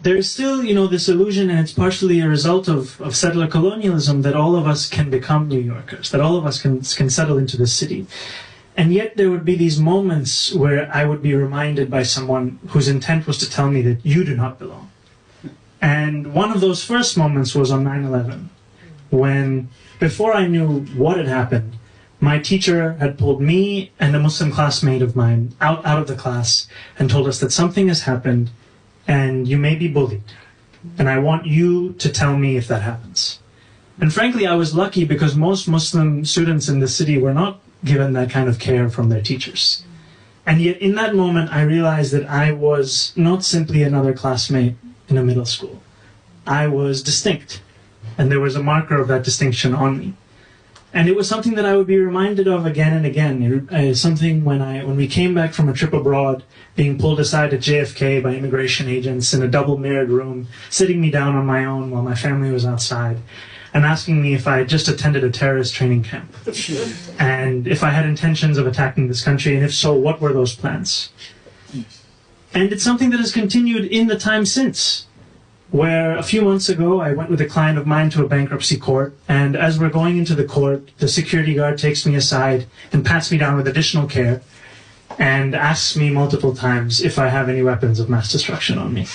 there is still, this illusion, and it's partially a result of settler colonialism, that all of us can become New Yorkers, that all of us can settle into the city. And yet there would be these moments where I would be reminded by someone whose intent was to tell me that you do not belong. And one of those first moments was on 9/11, when, before I knew what had happened, my teacher had pulled me and a Muslim classmate of mine out of the class and told us that something has happened and you may be bullied. And I want you to tell me if that happens. And frankly, I was lucky because most Muslim students in the city were not given that kind of care from their teachers. And yet in that moment, I realized that I was not simply another classmate in a middle school. I was distinct. And there was a marker of that distinction on me. And it was something that I would be reminded of again and again. Something when we came back from a trip abroad, being pulled aside at JFK by immigration agents in a double-mirrored room, sitting me down on my own while my family was outside, and asking me if I had just attended a terrorist training camp, and if I had intentions of attacking this country, and if so, what were those plans? And it's something that has continued in the time since, where a few months ago I went with a client of mine to a bankruptcy court, and as we're going into the court, the security guard takes me aside and pats me down with additional care and asks me multiple times if I have any weapons of mass destruction on me.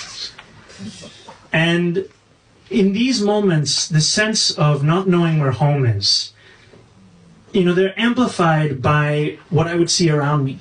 And in these moments, the sense of not knowing where home is, they're amplified by what I would see around me.